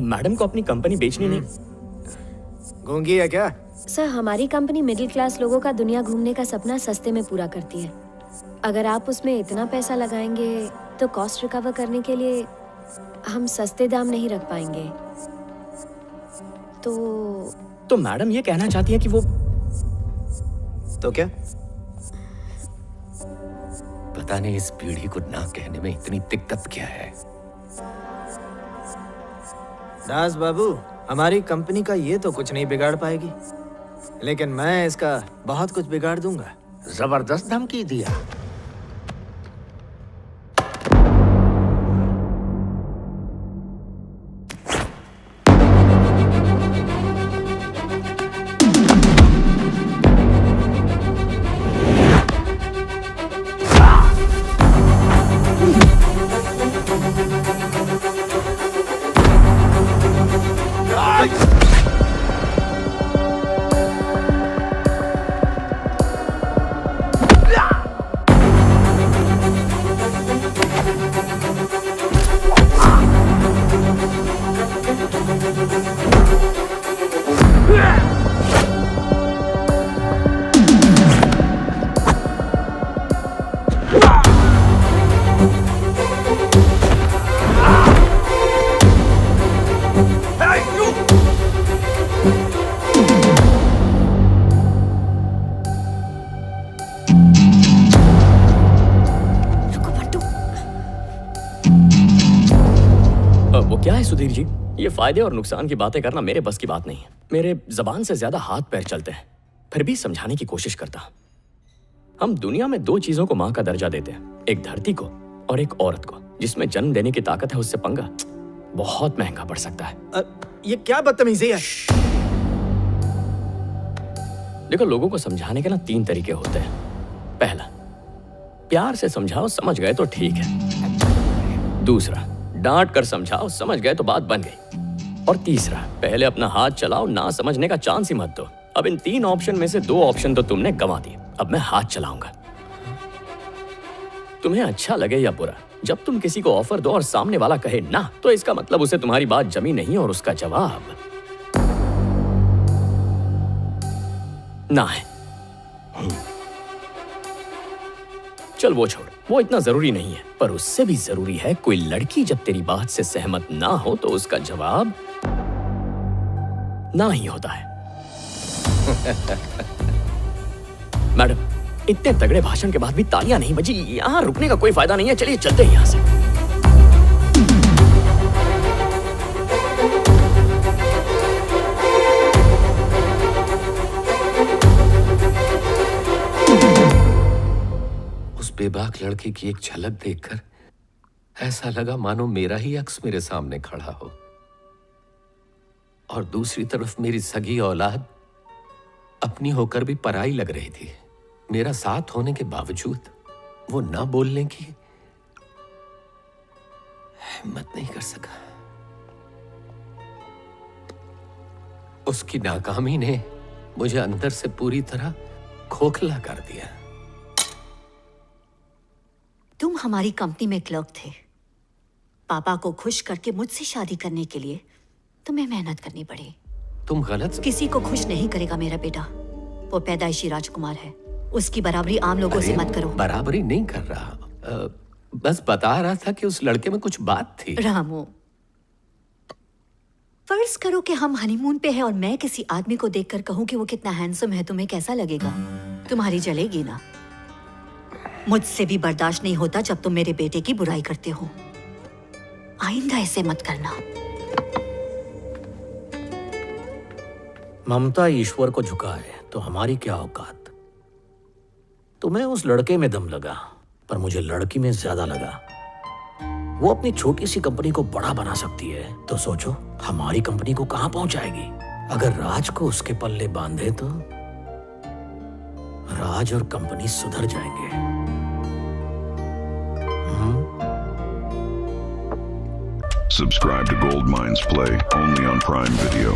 Madam को अपनी company बेचनी नहीं। गूंगी है क्या? सर, हमारी कंपनी मिडिल क्लास लोगों का दुनिया घूमने का सपना सस्ते में पूरा करती है। अगर आप उसमें इतना पैसा लगाएंगे तो कॉस्ट रिकवर करने के लिए हम सस्ते दाम नहीं रख पाएंगे। तो मैडम ये कहना चाहती है कि वो तो क्या? पता नहीं इस पीढ़ी को ना कहने में इतनी दिक्कत क्या है। दास बाबू, हमारी कंपनी का ये तो कुछ नहीं बिगाड़ पाएगी, लेकिन मैं इसका बहुत कुछ बिगाड़ दूंगा। जबरदस्त धमकी दिया। सुधीर जी, ये फायदे और नुकसान की बातें करना मेरे बस की बात नहीं है। मेरे जबान से ज्यादा हाथ पैर चलते हैं। फिर भी समझाने की कोशिश करता। हम दुनिया में दो चीजों को मां का दर्जा देते हैं, एक धरती को और एक औरत को। जिसमें जन्म देने की ताकत है उससे पंगा बहुत महंगा पड़ सकता है। ये क्या बदतमीजी है? देखो, लोगों को समझाने के ना 3 तरीके होते हैं। पहला, प्यार से समझाओ, समझ गए तो ठीक है। दूसरा, डांट कर समझाओ, समझ गए तो बात बन गई। और तीसरा, पहले अपना हाथ चलाओ, ना समझने का चांस ही मत दो। अब इन 3 ऑप्शन में से 2 ऑप्शन तो तुमने गंवा दिए। अब मैं हाथ चलाऊंगा। तुम्हें अच्छा लगे या बुरा, जब तुम किसी को ऑफर दो और सामने वाला कहे ना, तो इसका मतलब उसे तुम्हारी बात जमी नहीं और उसका जवाब ना है। चल वो छोड़, वो इतना जरूरी नहीं है। पर उससे भी जरूरी है, कोई लड़की जब तेरी बात से सहमत ना हो तो उसका जवाब ना ही होता है। मैडम, इतने तगड़े भाषण के बाद भी तालियां नहीं बजी। यहां रुकने का कोई फायदा नहीं है। चलिए चलते हैं यहां से। बेबाक लड़के की एक झलक देखकर ऐसा लगा मानो मेरा ही अक्स मेरे सामने खड़ा हो, और दूसरी तरफ मेरी सगी औलाद अपनी होकर भी पराई लग रही थी। मेरा साथ होने के बावजूद वो ना बोलने की हिम्मत नहीं कर सका। उसकी नाकामी ने मुझे अंदर से पूरी तरह खोखला कर दिया। तुम हमारी कंपनी में क्लर्क थे। पापा को खुश करके मुझसे शादी करने के लिए तुम्हें मेहनत करनी पड़ी। तुम गलत। किसी को खुश नहीं करेगा मेरा बेटा। वो पैदाइशी राजकुमार है। उसकी बराबरी आम लोगों से मत करो। बराबरी नहीं कर रहा, बस बता रहा था कि उस लड़के में कुछ बात थी। रामू, फर्ज करो कि हम हनीमून पे हैं और मैं किसी आदमी को देखकर कहूँ कि वो कितना हैंडसम है, तुम्हें कैसा लगेगा? तुम्हारी जलेगी ना? मुझसे भी बर्दाश्त नहीं होता जब तुम मेरे बेटे की बुराई करते हो। आइंदा ऐसे मत करना। ममता ईश्वर को झुकाए तो हमारी क्या औकात। तुम्हें उस लड़के में दम लगा, पर मुझे लड़की में ज्यादा लगा। वो अपनी छोटी सी कंपनी को बड़ा बना सकती है, तो सोचो हमारी कंपनी को कहां पहुंचाएगी। अगर राज को उसके पल्ले बांधे तो राज और कंपनी सुधर जाएंगे। Subscribe to Gold Mines Play only on Prime Video.